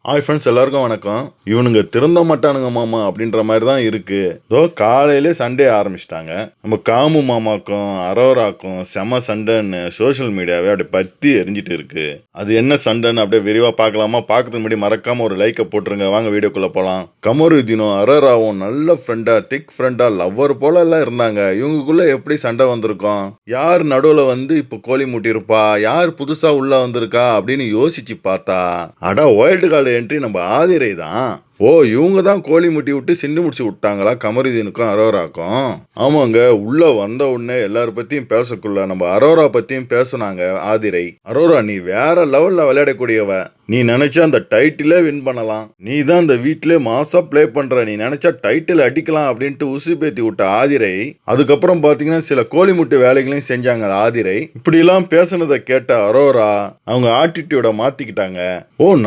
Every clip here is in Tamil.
ஹாய் ஃப்ரெண்ட்ஸ், எல்லாருக்கும் வணக்கம். இவனுங்க திருந்த மாட்டானுங்க மாமா அப்படின்ற மாதிரி தான் இருக்கு. இதோ காலையிலே சண்டே ஆரம்பிச்சிட்டாங்க. நம்ம காமு மாமாக்கும் அரோராக்கும் செம சண்டைன்னு சோஷியல் மீடியாவே அப்படியே பத்தி எரிஞ்சிட்டு இருக்கு. அது என்ன சண்டைன்னு அப்படியே விரிவா பார்க்கலாமா? பார்க்கறதுக்கு முன்னாடி மறக்காம ஒரு லைக்கை போட்டுருங்க. வாங்க வீடியோக்குள்ள போலாம். கமருதீனும் அரோராவும் நல்ல ஃப்ரெண்டா, திக் ஃப்ரெண்டா, லவ்வர் போல எல்லாம் இருந்தாங்க. இவங்களுக்குள்ள எப்படி சண்டை வந்திருக்கும்? யார் நடுவில் வந்து இப்போ கோழி மூட்டியிருப்பா, யார் புதுசா உள்ள வந்திருக்கா அப்படின்னு யோசிச்சு பார்த்தா ஒயில்டு கார்டு என்ட்ரி நம்ம ஆதிரை தான். இவங்க தான் கோழி முட்டி விட்டு சிண்டு முடிச்சு விட்டாங்களா கமருதீனுக்கும் அரோராக்கும்? ஆமாங்க, உள்ள வந்த உடனே எல்லாரும் பத்தியும் பேசக்குள்ள நம்ம அரோரா பத்தியும் பேசுனாங்க ஆதிரை. அரோரா, நீ வேற லெவல்ல விளையாடக்கூடியவ. நீ நினைச்சா அந்த டைட்டிலே வின் பண்ணலாம். நீ தான் இந்த வீட்டிலே மாசா பிளே பண்ற. நீ நினைச்சா டைட்டில் அடிக்கலாம் அப்படின்ட்டு உசி பேத்தி விட்ட ஆதிரை அதுக்கப்புறம் பாத்தீங்கன்னா சில கோழி முட்டு வேலைகளையும் செஞ்சாங்க ஆதிரை. இப்படி எல்லாம் பேசுனதை கேட்ட அரோரா அவங்க ஆட்டிடியூட மாத்திக்கிட்டாங்க.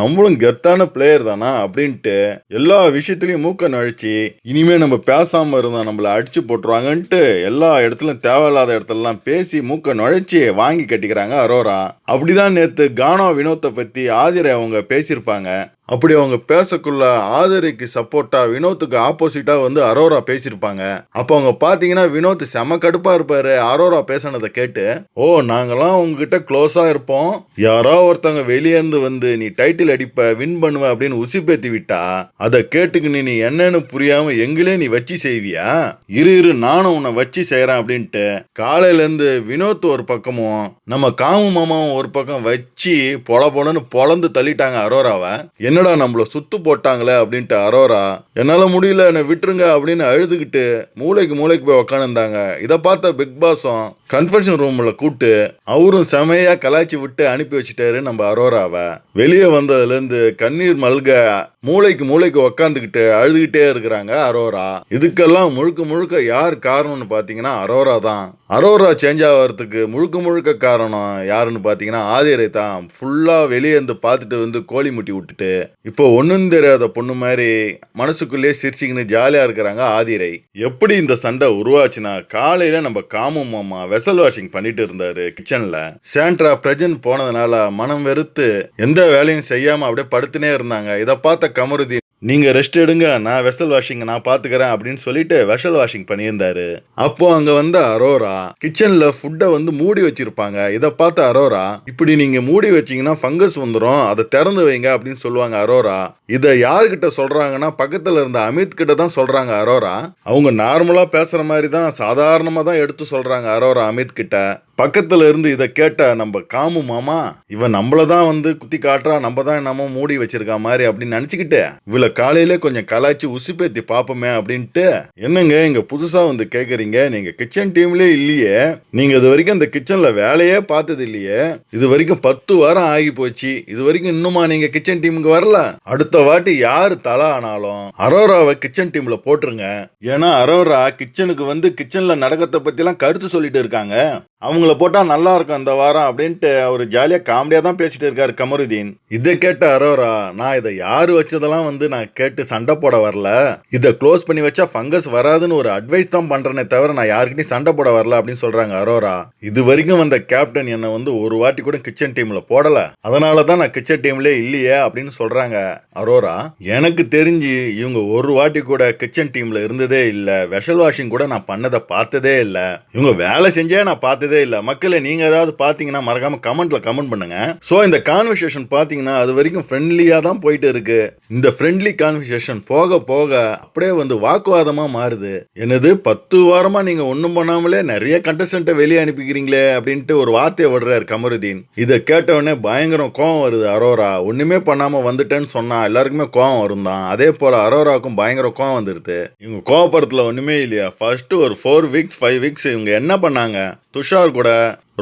நம்மளும் கெத்தான பிளேயர் தானா அப்படின்ட்டு எல்லா விஷயத்திலயும் மூக்க நழிச்சு இனிமே நம்ம பேசாம இருந்தா நம்மள அடிச்சு போட்டுருவாங்கன்ட்டு எல்லா இடத்துலயும் தேவையில்லாத இடத்துலலாம் பேசி மூக்க நுழைச்சி வாங்கி கட்டிக்கிறாங்க அரோரா. அப்படிதான் நேத்து கானா வினோத்தை பத்தி ஆதிரை அவங்க பேசியிருப்பாங்க. அப்படி அவங்க பேசக்குள்ள ஆதிரைக்கு சப்போர்ட்டா வினோத்துக்கு ஆப்போசிட்டா வந்து அரோரா பேசியிருப்பாங்க. அப்போ அவங்க பாத்தீங்கன்னா வினோத் செம கடுப்பா இருப்பாரு அரோரா பேசினதை கேட்டு. நாங்கெல்லாம் உங்ககிட்ட க்ளோஸா இருப்போம், யாரோ ஒருத்தவங்க வெளியே இருந்து வந்து நீ டைட்டில் அடிப்ப, வின் பண்ணுவ அப்படின்னு உசி பேத்தி விட்டா அதை கேட்டுக்கு நீ என்னன்னு புரியாம எங்களே நீ வச்சு செய்வியா? இரு நானும் உன்னை வச்சு செய்யறேன் அப்படின்ட்டு காலையில இருந்து வினோத் ஒரு பக்கமும் நம்ம காமு மாமாவும் ஒரு பக்கம் வச்சு பொலன்னு பொலந்து தள்ளிட்டாங்க அரோராவை. என்னடா நம்மள சுத்து போட்டாங்களே அப்படின்ட்டு அரோரா என்னால முடியல, என்னை விட்டுருங்க அப்படின்னு அழுதுகிட்டு மூளைக்கு போய் உக்காந்துருந்தாங்க. இதை பார்த்த பிக் பாஸும் கன்ஃபெஷன் ரூம்ல கூப்பிட்டு அவரும் செமையா கலாய்ச்சி விட்டு அனுப்பி வச்சுட்டாரு நம்ம அரோராவை. வெளியே வந்ததுல இருந்து கண்ணீர் மல்க மூளைக்கு உக்காந்துக்கிட்டு அழுதுகிட்டே இருக்கிறாங்க அரோரா. இதுக்கெல்லாம் முழுக்க யார் காரணம்னு பாத்தீங்கன்னா அரோரா தான். அரோரா சேஞ்ச் ஆகிறதுக்கு முழுக்க காரணம் யாருன்னு பாத்தீங்கன்னா ஆதிரை தான். ஃபுல்லா வெளியே இருந்து பார்த்துட்டு வந்து கோழி முட்டி விட்டுட்டு இப்போ ஒன்னும் தெரியாத பொண்ணு மாதிரி மனசுக்குள்ளே சிரிச்சுக்கின்னு ஜாலியா இருக்கிறாங்க ஆதிரை. எப்படி இந்த சண்டை உருவாச்சுன்னா, காலையில நம்ம காமு மாமா வெசல் வாஷிங் பண்ணிட்டு இருந்தாரு கிச்சன்ல. சாண்ட்ரா பிரஜன் போனதுனால மனம் வெறுத்து எந்த வேலையும் செய்யாம அப்படியே படுத்துனே இருந்தாங்க. இதை பார்த்த கமருதீன், நீங்க ரெஸ்ட் எடுங்க, நான் வெசல் வாஷிங் நான் பாத்துக்கிறேன் அப்படின்னு சொல்லிட்டு வெசல் வாஷிங் பண்ணியிருந்தாரு. அப்போ அங்க வந்த அரோரா கிச்சன்ல ஃபுட்டை வந்து மூடி வச்சிருப்பாங்க. இதை பார்த்த அரோரா, இப்படி நீங்க மூடி வச்சீங்கன்னா ஃபங்கஸ் வந்துடும், அதை திறந்து வைங்க அப்படின்னு சொல்லுவாங்க அரோரா. இதை யாருக்கிட்ட சொல்றாங்கன்னா பக்கத்துல இருந்த அமித் கிட்ட தான் சொல்றாங்க அரோரா. அவங்க நார்மலா பேசுற மாதிரி தான் சாதாரணமா தான் எடுத்து சொல்றாங்க அரோரா அமித் கிட்ட. பக்கத்துல இருந்து இதை கேட்ட நம்ம காமு மாமா, இவன் நம்மளதான் வந்து குத்தி காட்டுறா, நம்ம தான் நம்ம மூடி வச்சிருக்கா மாதிரி அப்படின்னு நினைச்சுக்கிட்டு இவளை காலையில கொஞ்சம் கலாய்ச்சி உசுப்பேத்தி பாப்போமே அப்படின்ட்டு, என்னங்க இங்க புதுசா வந்து கேக்குறீங்க, நீங்க கிச்சன் டீம்லயே இல்லையே, நீங்க இது வரைக்கும் இந்த கிச்சன்ல வேலையே பார்த்தது இல்லையே, இது வரைக்கும் 10 வாரம் ஆகி போச்சு, இது வரைக்கும் இன்னுமா நீங்க கிச்சன் டீமுக்கு வரல? அடுத்த வாட்டி யாரு தலா ஆனாலும் அரோராவை கிச்சன் டீம்ல போட்டுருங்க. ஏன்னா அரோரா கிச்சனுக்கு வந்து கிச்சன்ல நடக்கிறத பத்தி எல்லாம் கருத்து சொல்லிட்டு இருக்காங்க. அவங்கள போட்டா நல்லா இருக்கும் இந்த வாரம் அப்படின்ட்டு அவர் ஜாலியா காமெடியா தான் பேசிட்டு இருக்காரு கமருதீன். இதை கேட்ட அரோரா, நான் இதை யாரு வச்சதெல்லாம் வந்து நான் கேட்டு சண்டை போட வரல, இதை க்ளோஸ் பண்ணி வச்சா ஃபங்கஸ் வராதுன்னு ஒரு அட்வைஸ் தான் பண்றேனே தவிர நான் யாருக்கிட்டையும் சண்டை போட வரல அப்படின்னு சொல்றாங்க அரோரா. இது வரைக்கும் வந்த கேப்டன் என்னை வந்து ஒரு வாட்டி கூட கிச்சன் டீம்ல போடல, அதனாலதான் நான் கிச்சன் டீம்ல இல்லையே அப்படின்னு சொல்றாங்க அரோரா. எனக்கு தெரிஞ்சு இவங்க ஒரு வாட்டி கூட கிச்சன் டீம்ல இருந்ததே இல்ல, வெசல் வாஷிங் கூட நான் பண்ணதை பார்த்ததே இல்ல, இவங்க வேலை செஞ்சே நான் பார்த்ததே இல்ல. மக்களே, நீங்க ஏதாவது பாத்தீங்கன்னா மறக்காம கமெண்ட்ல கமெண்ட் பண்ணுங்க. சோ இந்த கான்வர்சேஷன் பாத்தீங்கன்னா அது வரைக்கும் ஃப்ரெண்ட்லியா தான் போயிட்டு இருக்கு. இந்த ஃப்ரெண்ட்லி கான்வர்சேஷன் போக அப்படியே வந்து வாக்குவாதமா மாறுது. என்னது 10 வாரமா நீங்க ஒண்ணும் பண்ணாமலே நிறைய கண்டஸ்டன்ட்டை வெளியே அனுப்பிக்கிறீங்களே அப்படின்ட்டு ஒரு வார்த்தையை விடுறாரு கமருதீன். இதை கேட்டவொடனே பயங்கரம் கோவம் வருது அரோரா. ஒண்ணுமே பண்ணாம வந்துட்டேன்னு சொன்னா எல்லாருக்குமே கோவம் வரும் தான். அதே போல அரோராவுக்கும் பயங்கர கோவம் வந்துருது. இவங்க கோவப்படுறதுல ஒண்ணுமே இல்லையா. ஃபர்ஸ்ட் ஒரு 4 வீக்ஸ் 5 வீக்ஸ் இவங்க என்ன பண்ணாங்க, துஷார் கூட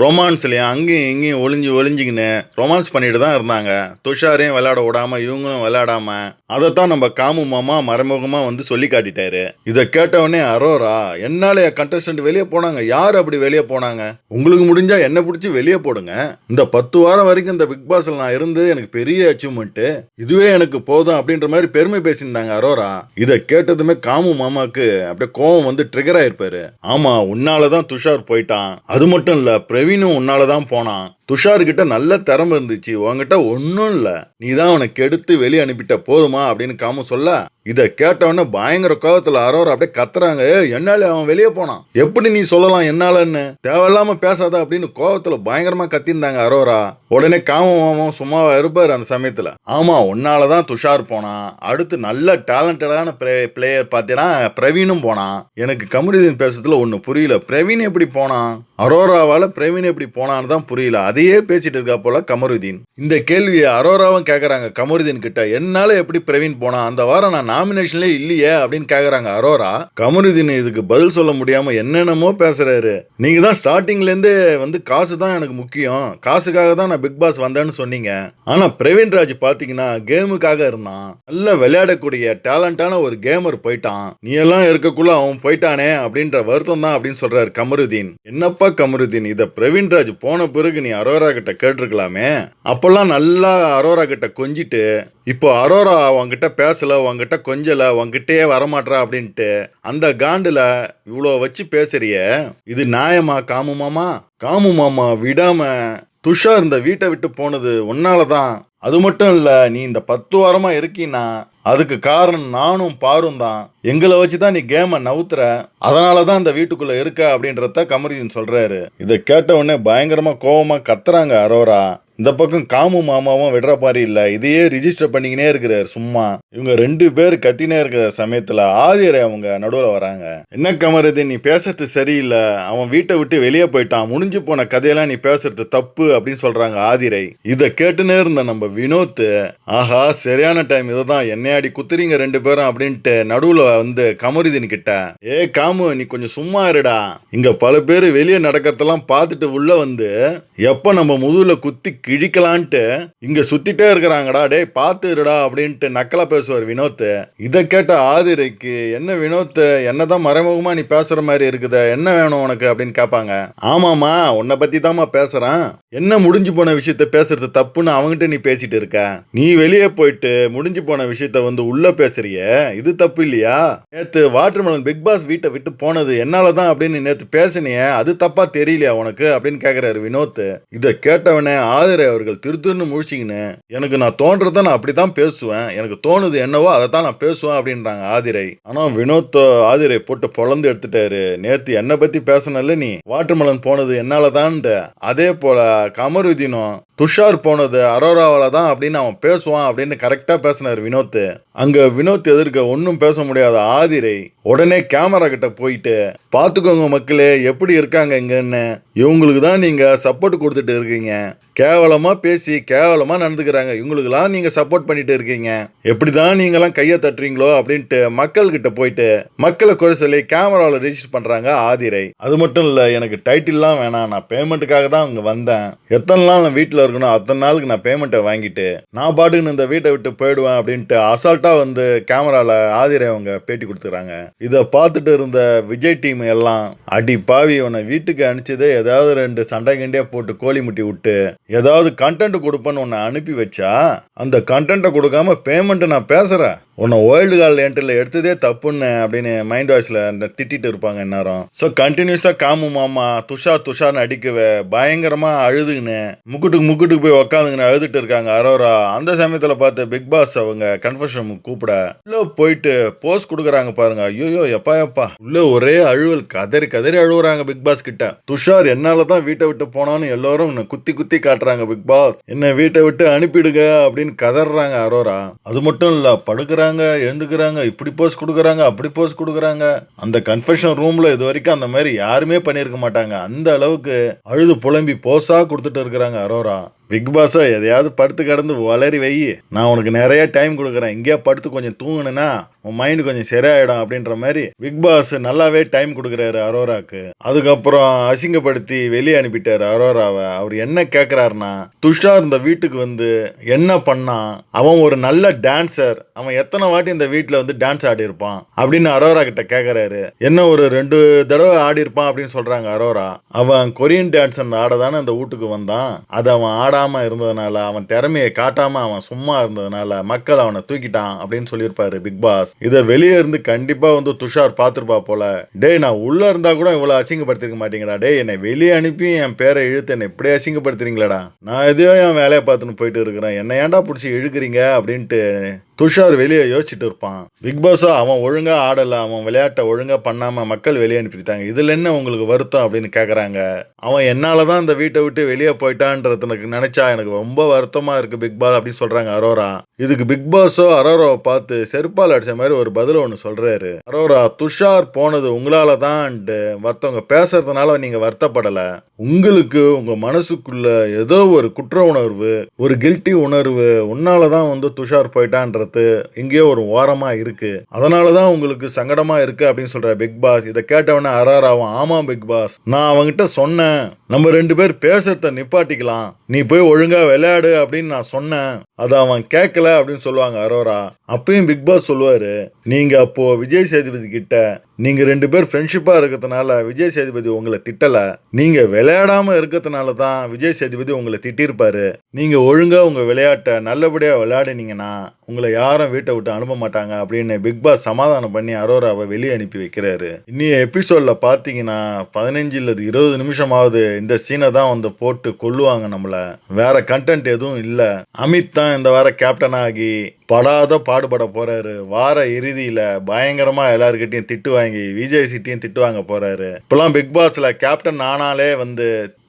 ரொமான்ஸ்லையும் அங்கேயும் இங்கேயும் ஒளிஞ்சிக்கின்னு ரொமான்ஸ் பண்ணிட்டு தான் இருந்தாங்க. துஷாரையும் விளையாட விடாம இவங்களும் விளையாடாம அதைத்தான் நம்ம காமு மாமா மறைமுகமா வந்து சொல்லி காட்டிட்டாரு. இதை கேட்டவொடனே அரோரா, என்னால கண்டஸ்டன்ட் வெளியே போனாங்க, யார் அப்படி வெளியே போனாங்க, உங்களுக்கு முடிஞ்சா என்ன பிடிச்சி வெளியே போடுங்க, இந்த 10 வாரம் வரைக்கும் இந்த பிக் பாஸ்ல நான் இருந்து எனக்கு பெரிய அச்சீவ்மெண்ட், இதுவே எனக்கு போதும் அப்படின்ற மாதிரி பெருமை பேசியிருந்தாங்க அரோரா. இதை கேட்டதுமே காமு மாமாக்கு அப்படியே கோவம் வந்து ட்ரிகர் ஆயிருப்பாரு. ஆமா, உன்னாலதான் துஷார் போயிட்டான், அது மட்டும் இல்ல பிரவீனும் உன்னாலதான் போனான். துஷார் கிட்ட நல்ல திறமை இருந்துச்சு, உன்கிட்ட ஒன்னும் இல்ல, நீ தான் அவனை கெடுத்து வெளியே அனுப்பிட்ட போதுமா அப்படின்னு காமு சொல்ல, இத கேட்டவொடனே பயங்கர கோபத்துல அரோரா அப்படியே கத்துறாங்க. என்னால அவன் வெளியே போனான், எப்படி நீ சொல்லலாம் என்னாலன்னு, தேவையில்லாம பேசாத அப்படின்னு கோபத்துல பயங்கரமா கத்திருந்தாங்க அரோரா. உடனே காமமாவும் சும்மாவா இருப்பாரு அந்த சமயத்துல. ஆமா, உன்னாலதான் துஷார் போனான், அடுத்து நல்ல டேலண்டடான பிளேயர் பாத்தீங்கன்னா பிரவீனும் போனான். எனக்கு கமருதீன் பேசுறதுல ஒண்ணு புரியல, பிரவீன் எப்படி போனான், அரோராவால பிரவீன் எப்படி போனான்னு தான் புரியல. அதையே பேசிட்டு இருக்கா போல கமருதீன். இந்த கேள்வியை அரோராவும் கேக்குறாங்க கமருதீன் கிட்ட, என்னால எப்படி பிரவீன் போனா, அந்த வாரம் நான் நாமினேஷன்ல இல்லையே அப்படின்னு கேக்குறாங்க அரோரா. கமருதீன் இதுக்கு பதில் சொல்ல முடியாம என்னென்னமோ பேசுறாரு. நீங்க தான் ஸ்டார்டிங்ல இருந்து வந்து காசு தான் எனக்கு முக்கியம், காசுக்காக தான் நான் பிக் பாஸ் வந்தேன்னு சொன்னீங்க, ஆனா பிரவீன் ராஜ் பாத்தீங்கன்னா கேமுக்காக இருந்தான், நல்ல விளையாடக்கூடிய டேலண்டான ஒரு கேமர் போயிட்டான், நீ எல்லாம் இருக்கக்குள்ள அவன் போயிட்டானே அப்படின்ற வருத்தம் தான் அப்படின்னு சொல்றாரு கமருதீன். என்னப்பா கமருதீன், இத பிரவீன் ராஜ் போன பிறகு நீ அரோரா கிட்ட கேட்டிருக்கலாமே, அப்பெல்லாம் நல்லா அரோரா கிட்ட கொஞ்சிட்டு, இப்போ அரோரா உங்ககிட்ட பேசல, உங்ககிட்ட கொஞ்சல, உங்ககிட்டயே வரமாட்டா அப்படின்ட்டு அந்த காண்டுல இவ்வளோ வச்சு பேசுறிய, இது நியாயமா காமு மாமா? காமு மாமா விடாம துஷார் இந்த வீட்டை விட்டு போனது உன்னாலதான். அது மட்டும் இல்ல, நீ இந்த 10 வாரமா இருக்கீன்னா அதுக்கு காரணம் நானும் பாரும் தான், எங்களை வச்சுதான் நீ கேம நவுத்துற, அதனாலதான் இந்த வீட்டுக்குள்ள இருக்க அப்படின்றத கமருதீன் சொல்றாரு. இதை கேட்ட உடனே பயங்கரமா கோபமா கத்துறாங்க அரோரா. இந்த பக்கம் காமு மாமாவும் விடுற மாதிரி இல்ல, இதையே ரிஜிஸ்டர் பண்ணிக்கினே இருக்கிறாரு சும்மா. இவங்க 2 பேர் கத்தினே இருக்கிற சமயத்துல ஆதிரை அவங்க நடுவுல வராங்க. என்ன கமருதீன், நீ பேசுறது சரியில்லை, அவன் வீட்டை விட்டு வெளியே போயிட்டான், முடிஞ்சு போன கதையெல்லாம் நீ பேசுறது தப்பு அப்படின்னு சொல்றாங்க ஆதிரை. இதை கேட்டுனே இருந்த நம்ம வினோத், ஆஹா சரியான டைம் இதுதான், என்னையாடி குத்துறீங்க 2 பேரும் அப்படின்ட்டு நடுவுல வந்து கமருதீன் கிட்ட, ஏ காமு நீ கொஞ்சம் சும்மா இருடா, இங்க பல பேர் வெளியே நடக்கிறதெல்லாம் பார்த்துட்டு உள்ள வந்து எப்ப நம்ம முதுகுல குத்தி கிழிக்கலான்ட்டு இங்க சுத்திட்டே இருக்கிறாங்கடா, டே பாத்து இருடா அப்படின்ட்டு நக்கலா பேசுவார் வினோத். இதை கேட்ட ஆதிரைக்கு, என்ன வினோத் என்னதான் மறைமுகமா நீ பேசுற மாதிரி இருக்குத, என்ன வேணும் உனக்கு அப்படின்னு கேட்பாங்க. ஆமாமா, உன்னை பத்தி தாமா பேசுறேன், என்ன முடிஞ்சு போன விஷயத்த பேசுறது தப்புன்னு அவங்ககிட்ட நீ பேசிட்டு இருக்க, நீ வெளியே போயிட்டு முடிஞ்சு போன விஷயத்த வந்து உள்ள பேசுறிய, இது தப்பு இல்லையா? நேத்து வாட்டர்மெலன் பிக் பாஸ் வீட்டை விட்டு போனது என்னாலதான் அப்படின்னு நேத்து பேசினிய, அது தப்பா தெரியலையா உனக்கு அப்படின்னு கேக்குறாரு வினோத். இதை கேட்டவனே ஆதிரை அவர்கள் திருத்துன்னு முழிச்சிங்கன்னு, எனக்கு நான் தோன்றத நான் அப்படித்தான் பேசுவேன், எனக்கு தோணுது என்னவோ அதை தான் நான் பேசுவேன் அப்படின்றாங்க ஆதிரை. ஆனா வினோத் ஆதிரை போட்டு பொழந்து எடுத்துட்டாரு. நேத்து என்னை பத்தி பேசனல நீ, வாட்டர்மெலன் போனது என்னாலதான், அதே போல கமருதீனும் துஷார் போனது அரோராவால தான் அப்படின்னு அவன் பேசுவான் அப்படின்னு கரெக்டா பேசினார் வினோத். அங்க வினோத் எதிர்க்க ஒன்னும் பேச முடியாத ஆதிரை உடனே கேமரா கிட்ட போயிட்டு, பாத்துக்கோங்க மக்களே எப்படி இருக்காங்க இங்கன்னு, இவங்களுக்கு தான் நீங்க சப்போர்ட் கொடுத்துட்டு இருக்கீங்க, கேவலமா பேசி கேவலமா நடந்துக்கிறாங்க, இவங்களுக்குலாம் நீங்க சப்போர்ட் பண்ணிட்டு இருக்கீங்க, எப்படிதான் நீங்களாம் கையை தட்டுறீங்களோ அப்படின்ட்டு மக்கள் கிட்ட போயிட்டு மக்களை குறை சொல்லி கேமராவில் ரெஜிஸ்டர் பண்றாங்க ஆதிரை. அது மட்டும் இல்ல, எனக்கு டைட்டில்லாம் வேணாம், நான் பேமெண்ட்டுக்காக தான் அங்க வந்தேன், எத்தனை நாள் நான் வீட்டுல இருக்கணும் அத்தனை நாளுக்கு நான் பேமெண்ட்டை வாங்கிட்டு நான் பாட்டுன்னு இந்த வீட்டை விட்டு போயிடுவேன் அப்படின்ட்டு அசால்ட்டா வந்து கேமரால ஆதிரை அவங்க பேட்டி கொடுத்துறாங்க. இதை பார்த்துட்டு இருந்த விஜய் டீம் எல்லாம், அடி பாவி உன்னை வீட்டுக்கு அனுப்பிச்சதே ஏதாவது 2 சண்டை கிண்டியா போட்டு கோழி முட்டி விட்டு ஏதாவது கண்டென்ட் கொடுப்பேன்னு உன்னை அனுப்பி வச்சா, அந்த கண்டென்ட்டை கொடுக்காம பேமெண்ட் நான் பேசுறேன், உன்னை வேர்ல்டு கால் என்ட்ரியில் எடுத்ததே தப்புன்னு அப்படின்னு மைண்ட் வாய்ஸ்ல திட்டிட்டு இருப்பாங்க எல்லாரும். ஸோ கண்டினியூஸா காமு மாமா துஷார்னு அடிக்கவே பயங்கரமா அழுதுன்னு முக்குட்டுக்கு போய் உக்காந்துங்கன்னு அழுதுட்டு இருக்காங்க அரோரா. அந்த சமயத்துல பார்த்து பிக் பாஸ் அவங்க கன்ஃபர்ஷன் கூப்பிட உள்ள போயிட்டு போஸ் கொடுக்குறாங்க பாருங்க. ஐயோ எப்பா உள்ள ஒரே அழுவல், கதறி அழுவுறாங்க பிக் பாஸ் கிட்ட. துஷார் என்னாலதான் வீட்டை விட்டு போனான்னு எல்லாரும் குத்தி காட்டுறாங்க பிக் பாஸ், என்ன வீட்டை விட்டு அனுப்பிடுங்க அப்படின்னு கதறாங்க அரோரா. அது மட்டும் இல்ல, படுக்கிறாங்க எழுந்துக்கிறாங்க, இப்படி போஸ் கொடுக்குறாங்க அப்படி போஸ் கொடுக்குறாங்க. அந்த கன்ஃபெஷன் ரூம்ல இது வரைக்கும் அந்த மாதிரி யாருமே பண்ணியிருக்க மாட்டாங்க, அந்த அளவுக்கு அழுது புலம்பி போஸா கொடுத்துட்டு இருக்கிறாங்க அரோரா. பிக் பாஸா எதையாவது படுத்து கிடந்து வளரி வை, நான் உனக்கு நிறைய டைம் கொடுக்குறேன், இங்கேயா படுத்து கொஞ்சம் தூங்குனா உன் மைண்டு கொஞ்சம் சரியாயிடும் அப்படின்ற மாதிரி பிக் பாஸ் நல்லாவே டைம் கொடுக்குறாரு அரோராக்கு. அதுக்கப்புறம் அசிங்கப்படுத்தி வெளியே அனுப்பிட்டாரு அரோராவை. அவர் என்ன கேட்குறாருன்னா, துஷார் இந்த வீட்டுக்கு வந்து என்ன பண்ணா, அவன் ஒரு நல்ல டான்சர், அவன் எத்தனை வாட்டி இந்த வீட்டில் வந்து டான்ஸ் ஆடி இருப்பான் அப்படின்னு அரோரா கிட்ட கேட்குறாரு. என்ன ஒரு 2 தடவை ஆடி இருப்பான் அப்படின்னு சொல்றாங்க அரோரா. அவன் கொரியன் டான்ஸ் ஆட தானே அந்த வீட்டுக்கு வந்தான், அதை அவன் ஆட விளையாடாம இருந்ததுனால, அவன் திறமையை காட்டாம அவன் சும்மா இருந்ததுனால மக்கள் அவனை தூக்கிட்டான் அப்படின்னு சொல்லியிருப்பாரு பிக் பாஸ். இதை வெளியே இருந்து கண்டிப்பா வந்து துஷார் பார்த்துருப்பா போல. டேய், நான் உள்ள இருந்தா கூட இவ்வளவு அசிங்கப்படுத்திருக்க மாட்டீங்கடா. டேய், என்னை வெளியே அனுப்பி என் பேரை இழுத்து என்னை இப்படியே அசிங்கப்படுத்துறீங்களடா. நான் எதையோ என் வேலையை பார்த்துன்னு போயிட்டு இருக்கிறேன், என்னை ஏன்டா பிடிச்சி இழுக்கிறீங்க அப்படின்ட்டு துஷார் வெளியே யோசிச்சுட்டு இருப்பான். பிக் பாஸோ அவன் ஒழுங்கா ஆடல, அவன் விளையாட்டை ஒழுங்கா பண்ணாம மக்கள் வெளியே அனுப்பிட்டாங்க, இதுல என்ன உங்களுக்கு வருத்தம் அப்படின்னு கேக்குறாங்க. அவன் என்னாலதான் இந்த வீட்டை விட்டு வெளியே போயிட்டான்றதுக்கு நினைச்சா எனக்கு ரொம்ப வருத்தமா இருக்கு பிக் பாஸ் அப்படின்னு சொல்றாங்க அரோரா. இதுக்கு பிக் பாஸோ அரோராவை பார்த்து செருப்பால் அடிச்ச மாதிரி ஒரு பதில் ஒன்று சொல்றாரு. அரோரா, துஷார் போனது உங்களால தான், மற்றவங்க பேசுறதுனால நீங்க வருத்தப்படல. உங்களுக்கு உங்க மனசுக்குள்ள ஏதோ ஒரு குற்ற உணர்வு, ஒரு கில்ட்டி உணர்வு, உன்னாலதான் வந்து துஷார் போயிட்டான்ற இங்கே ஒரு ஓரமா இருக்கு, அதனாலதான் உங்களுக்கு சங்கடமா இருக்கு அப்படின்னு சொல்ற பிக் பாஸ். இதை கேட்டவன அரோராவும், ஆமா பிக் பாஸ், நான் அவங்கிட்ட சொன்னேன் நம்ம 2 பேர் பேசுறத நிப்பாட்டிக்கலாம், நீ போய் ஒழுங்கா விளையாடு அப்படின்னு நான் சொன்னேன், அதை அவன் கேட்கல அப்படின்னு சொல்லுவாங்க அரோரா. அப்பயும் பிக் பாஸ் சொல்லுவாரு, நீங்க அப்போ விஜய் சேதுபதி கிட்ட நீங்க 2 பேர் ஃப்ரெண்ட்ஷிப்பா இருக்கிறதுனால விஜய் சேதுபதி உங்களை திட்டல, நீங்க விளையாடாம இருக்கிறதுனால தான் விஜய் சேதுபதி உங்களை திட்டிருப்பாரு, நீங்க ஒழுங்கா உங்க விளையாட்டை நல்லபடியா விளையாடுனீங்கன்னா உங்களை யாரும் வீட்டை விட்டு அனுப்ப மாட்டாங்க அப்படின்னு பிக் பாஸ் சமாதானம் பண்ணி அரோராவை வெளியே அனுப்பி வைக்கிறாரு. இன்னைய எபிசோட்ல பாத்தீங்கன்னா 15 இல்லது 20 நிமிஷமாவது இந்த சீனை தான் வந்து போட்டு கொல்லுவாங்க நம்மள. வேற கண்டென்ட் எதுவும் இல்ல. அமித் தான் இந்த வார கேப்டன் ஆகி படாத பாடுபட போறாரு. வார இறுதியில பயங்கரமா எல்லாருக்கிட்டையும் திட்டு வாங்கி விஜய் சிட்டியும் திட்டு வாங்க போறாரு. இப்பெல்லாம் பிக் பாஸ்ல கேப்டன் ஆனாலே வந்து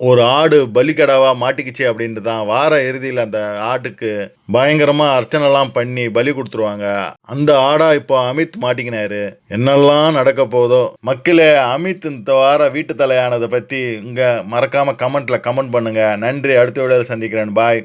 ஒரு ஆடு பலிக்கடாவா மாட்டிக்கிச்சு அப்படின்ட்டு தான் வார இறுதியில் அந்த ஆட்டுக்கு பயங்கரமா அர்ச்சனைலாம் பண்ணி பலி கொடுத்துருவாங்க. அந்த ஆடா இப்போ அமித் மாட்டிக்கினாரு. என்னெல்லாம் நடக்க போதோ. மக்களே, அமித் இந்த வார வீட்டு தலையானதை பத்தி இங்க மறக்காம கமெண்ட்ல கமெண்ட் பண்ணுங்க. நன்றி. அடுத்த வீடியோவில் சந்திக்கிறேன். பாய்.